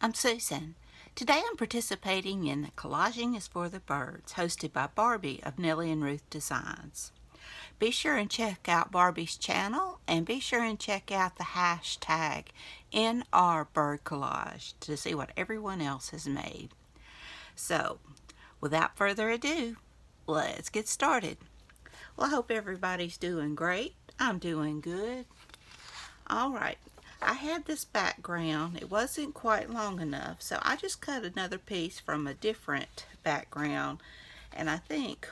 I'm Susan. Today I'm participating in the Collaging is for the Birds, hosted by Barbie of Nellie and Ruth Designs. Be sure and check out Barbie's channel, and be sure and check out the hashtag Nrbirdcollage to see what everyone else has made. So, without further ado, let's get started. Well, I hope everybody's doing great. I'm doing good. Alright, I had this background. It wasn't quite long enough, so I just cut another piece from a different background, and I think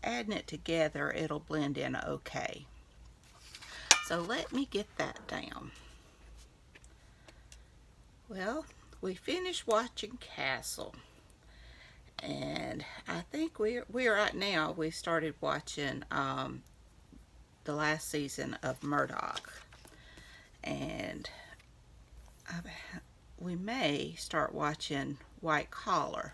adding it together it'll blend in okay. So let me get that down. Well, we finished watching Castle, and I think we're right now, we started watching the last season of Murdoch, and we may start watching White Collar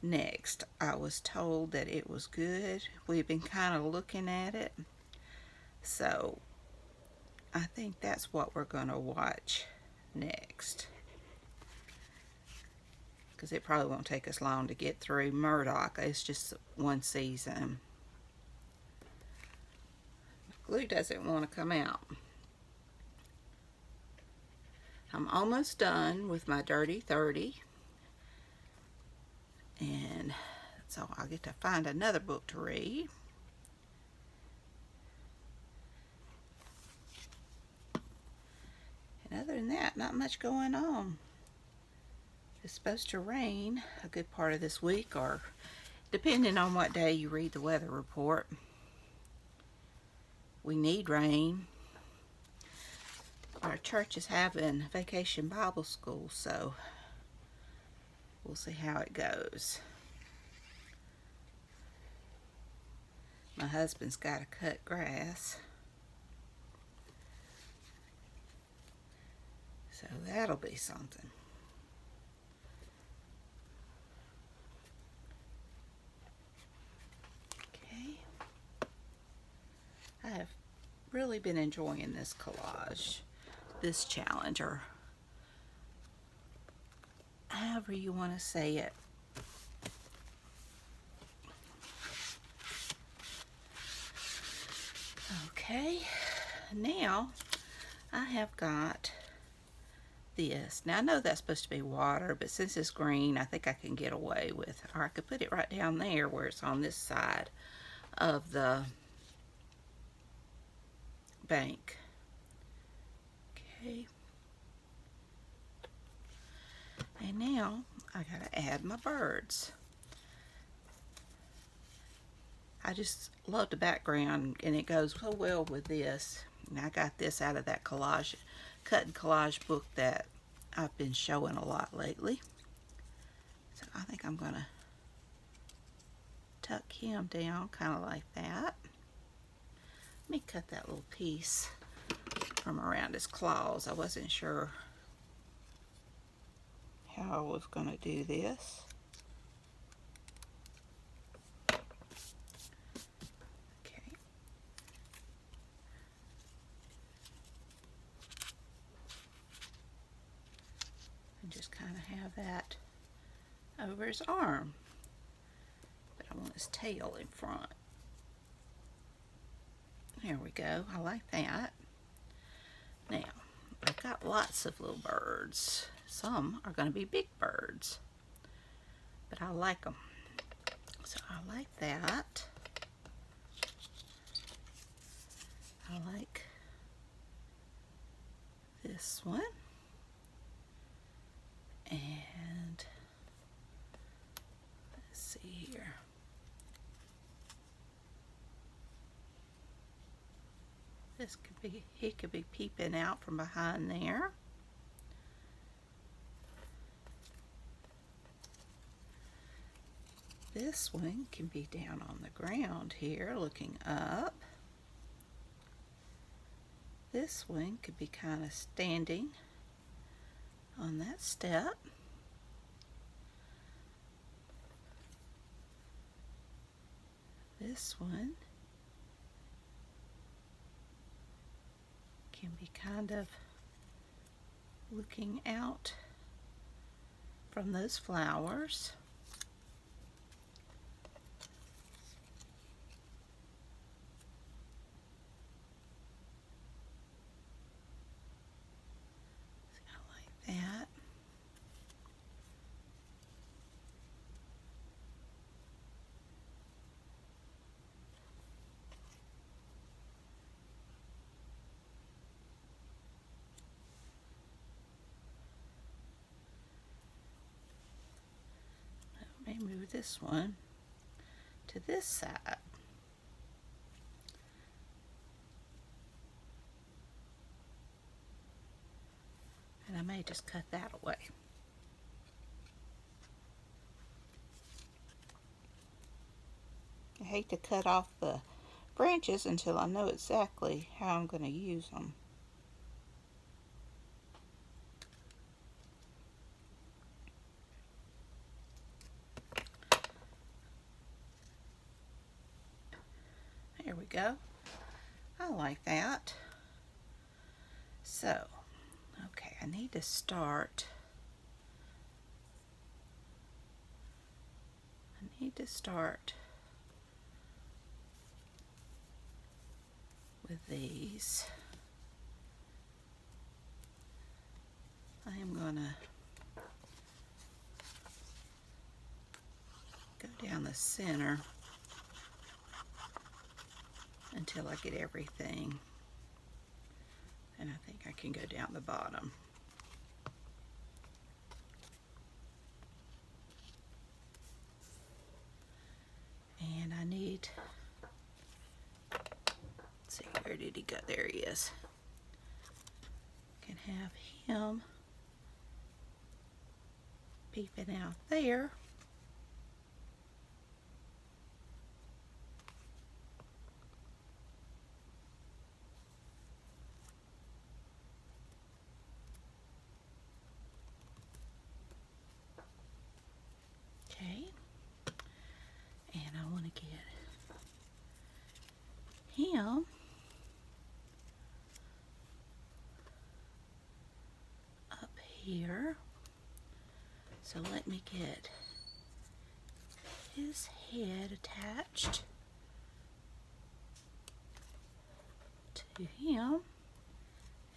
next. I was told that it was good. We've been kind of looking at it, so I think that's what we're going to watch next, because it probably won't take us long to get through Murdoch. It's just one season. The glue doesn't want to come out. I'm almost done with my Dirty 30, and so I'll get to find another book to read. And other than that, not much going on. It's supposed to rain a good part of this week, or depending on what day you read the weather report. We need rain. Our church is having vacation Bible school, so we'll see how it goes. My husband's got to cut grass, so that'll be something. Okay. I have really been enjoying this collage, this challenge, or however you want to say it. Okay, now I have got this. Now I know that's supposed to be water, but since it's green, I think I can get away with, or I could put it right down there where it's on this side of the bank. Okay. And now I gotta add my birds. I just love the background, and it goes so well with this. And I got this out of that collage, cut and collage book that I've been showing a lot lately. So I think I'm gonna tuck him down kind of like that. Let me cut that little piece from around his claws. I wasn't sure how I was gonna do this. Just kind of have that over his arm, but I want his tail in front. There we go. I like that. Now I've got lots of little birds. Some are going to be big birds, but I like them, so I like that. I like this one. And let's see here. This could be, he could be peeping out from behind there. This one can be down on the ground here looking up. This one could be kind of standing on that step. This one can be kind of looking out from those flowers. Like that. Let me move this one to this side. And I may just cut that away. I hate to cut off the branches until I know exactly how I'm going to use them. There we go. I like that. So, okay, I need to start. With these. I am gonna go down the center until I get everything, and I think I can go down the bottom. And I need, let's see, where did he go? There he is. Can have him peeping out there. Okay. And I want to get him up here. So let me get his head attached to him,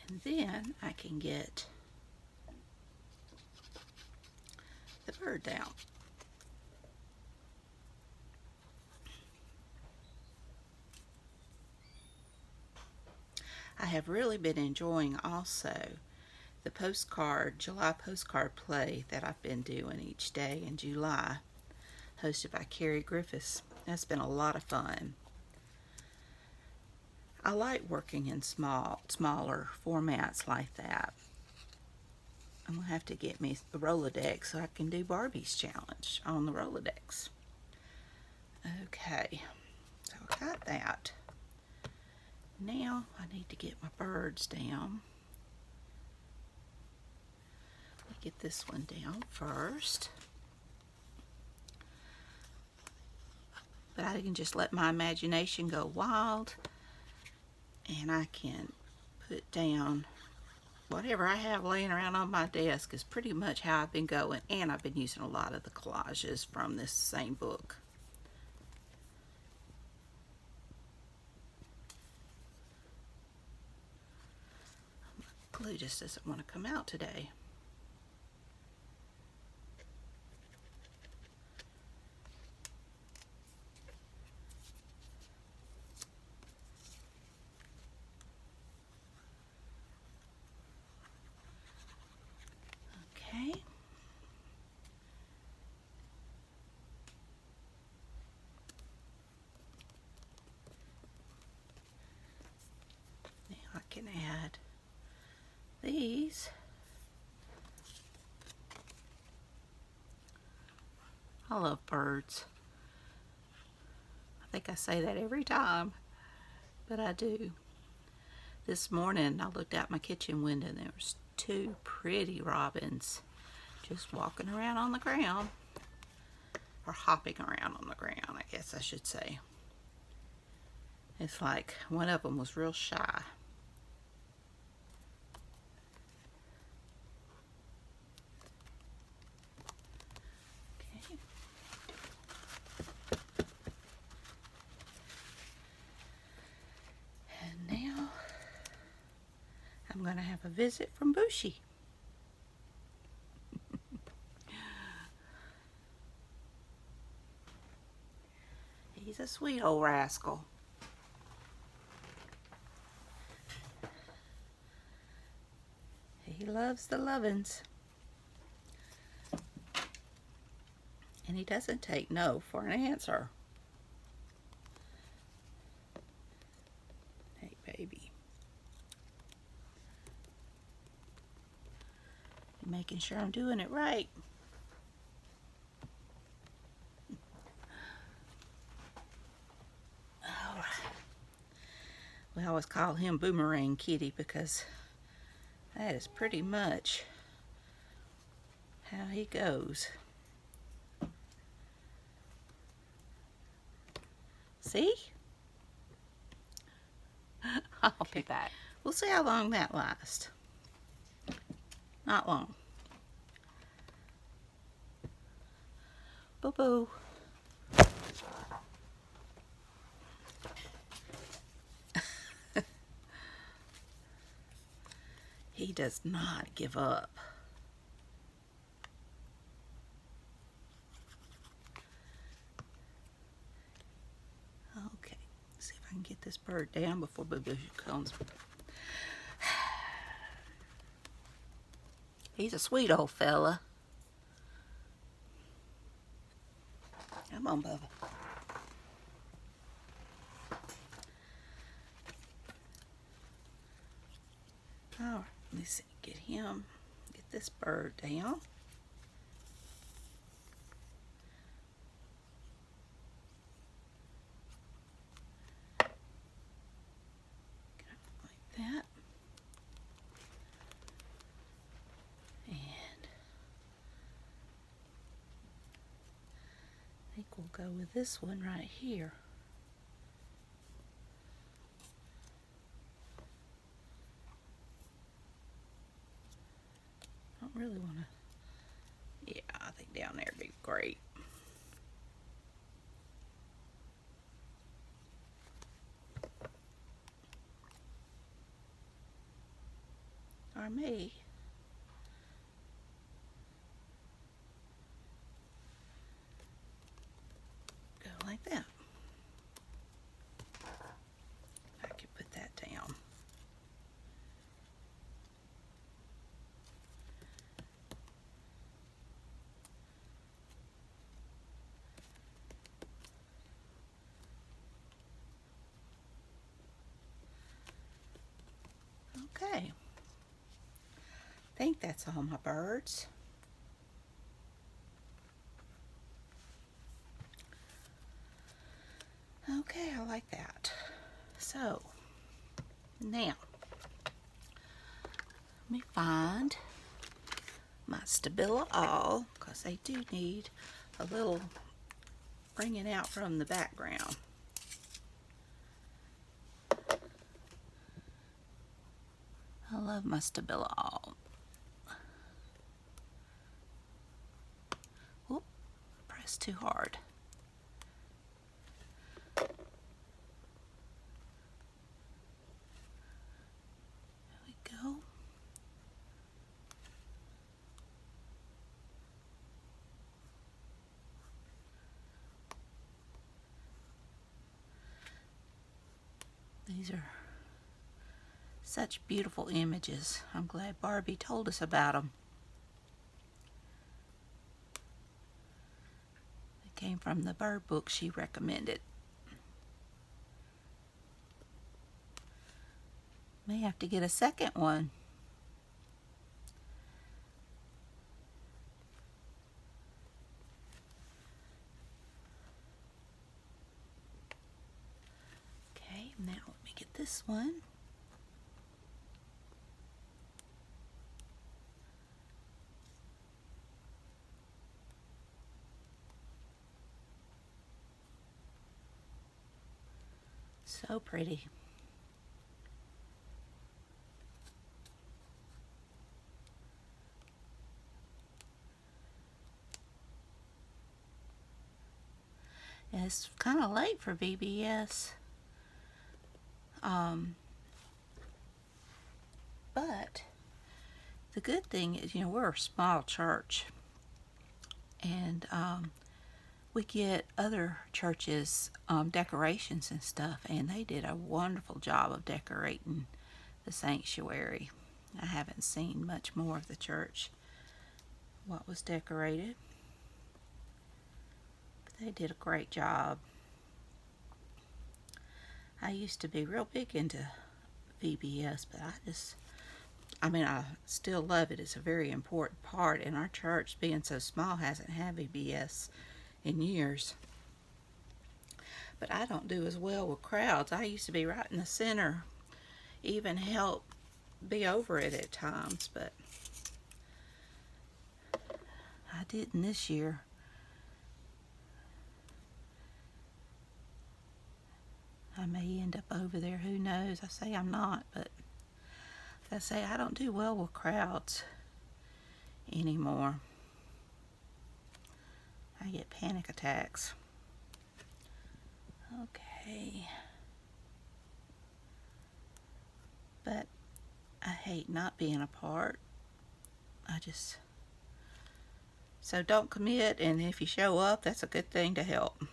and then I can get the bird down. I have really been enjoying also the July postcard play that I've been doing each day in July, hosted by Carrie Griffiths. That's been a lot of fun. I like working in smaller formats like that. I'm going to have to get me the Rolodex so I can do Barbie's challenge on the Rolodex. Okay, so I got that. Now I need to get my birds down. Let me get this one down first. But I can just let my imagination go wild, and I can put down whatever I have laying around on my desk is pretty much how I've been going, and I've been using a lot of the collages from this same book. Glue just doesn't want to come out today. Okay. Now I can add these. I love birds. I think I say that every time, but I do. This morning I looked out my kitchen window and there was two pretty robins just walking around on the ground, or hopping around on the ground, I guess I should say. It's like one of them was real shy. going to have a visit from Bushy. He's a sweet old rascal. He loves the lovin's. And he doesn't take no for an answer. Hey, baby. You making sure I'm doing it right. All right. We always call him Boomerang Kitty because that is pretty much how he goes. See? I'll pick that. We'll see how long that lasts. Not long. Boo-boo. He does not give up. Okay, see if I can get this bird down before Boo-boo comes. He's a sweet old fella. Come on, Bubba. All right, let's see, get this bird down. Like that. And I think we'll go with this one right here. I don't really want to, yeah, I think down there would be great. Or me. Go like that. I can put that down. Okay. I think that's all my birds. Okay, I like that. So, now, let me find my Stabila All, because they do need a little bringing out from the background. I love my Stabila All. Whoop, pressed too hard. There we go. These are such beautiful images. I'm glad Barbie told us about them. They came from the bird book she recommended. May have to get a second one. Okay, now let me get this one. So pretty. It's kind of late for VBS. But good thing is, we're a small church, and we get other churches decorations and stuff, and they did a wonderful job of decorating the sanctuary. I haven't seen much more of the church, what was decorated, but they did a great job. I used to be real big into VBS, but I still love it. It's a very important part, and our church, being so small, hasn't had VBS in years. But I don't do as well with crowds. I used to be right in the center, even help be over it at times, but I didn't this year. I may end up over there, who knows. I say I'm not, but I say I don't do well with crowds anymore. I get panic attacks. Okay. But I hate not being a part. So don't commit, and if you show up, that's a good thing to help.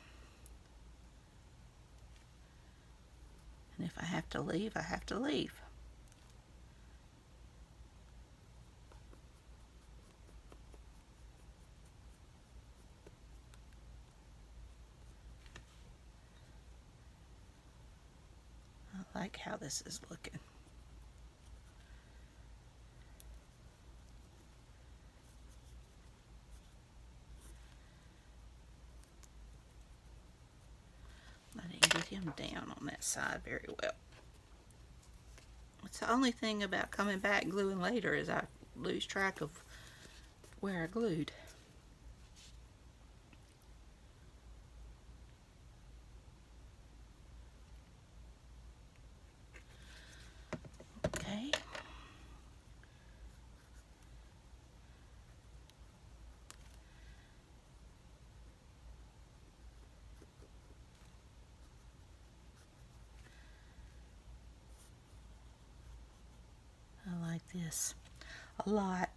And if I have to leave, I have to leave. I like how this is looking. I didn't get him down on that side very well. It's the only thing about coming back gluing later is I lose track of where I glued. Okay. I like this a lot.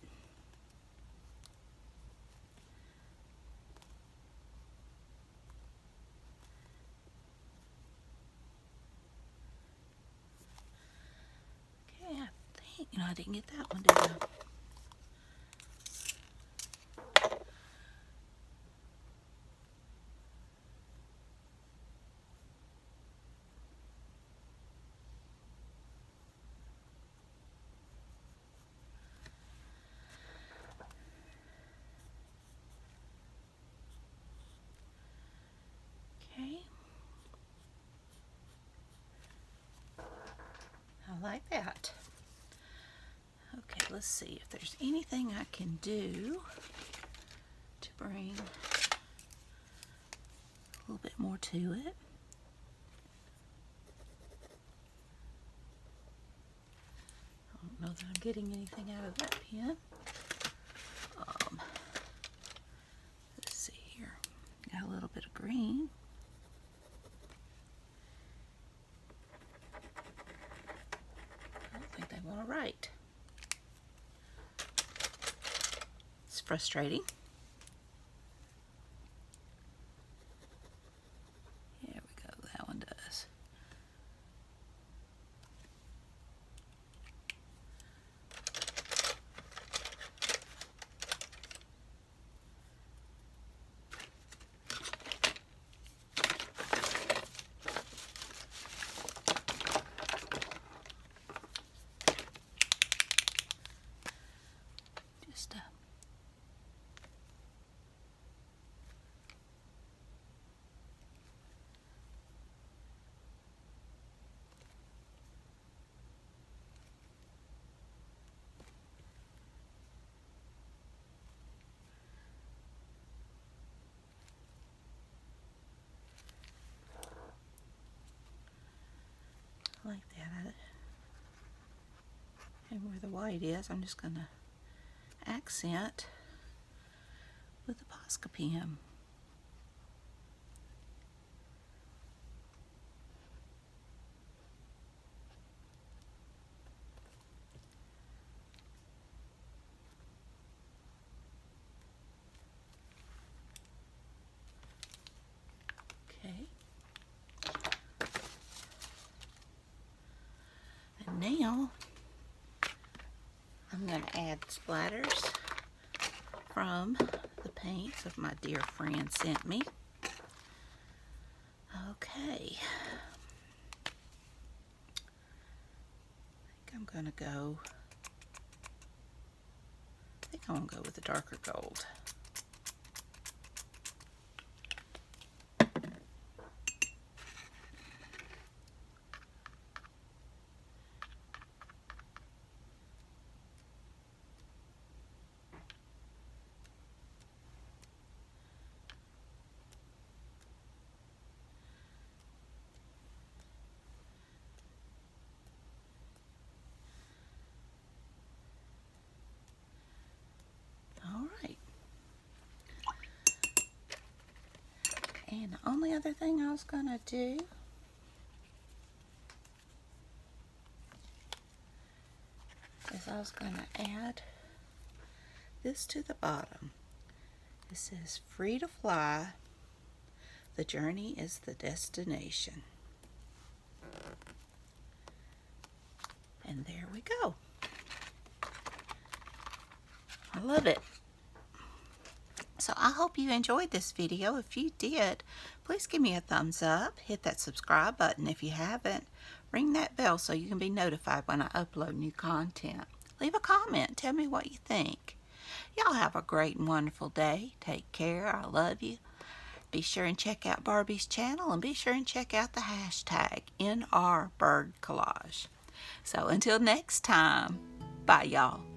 Okay, I think, I didn't get that one, did I? Okay. I like that. Okay, let's see if there's anything I can do to bring a little bit more to it. I don't know that I'm getting anything out of that pen. Let's see here. Got a little bit of green. I don't think they want to write. It's frustrating. There we go. That one does. Just like that. And where the white is, I'm just going to accent with the Posca pen. now I'm going to add splatters from the paints that my dear friend sent me. Okay. I'm going to go, I think I'm going to go with the darker gold. And the only other thing I was going to do is I was going to add this to the bottom. It says, "Free to fly, the journey is the destination." And there we go. I love it. So I hope you enjoyed this video. If you did, please give me a thumbs up. Hit that subscribe button if you haven't. Ring that bell so you can be notified when I upload new content. Leave a comment. Tell me what you think. Y'all have a great and wonderful day. Take care. I love you. Be sure and check out Barbie's channel, and be sure and check out the hashtag Nrbirdcollage. So until next time, bye y'all.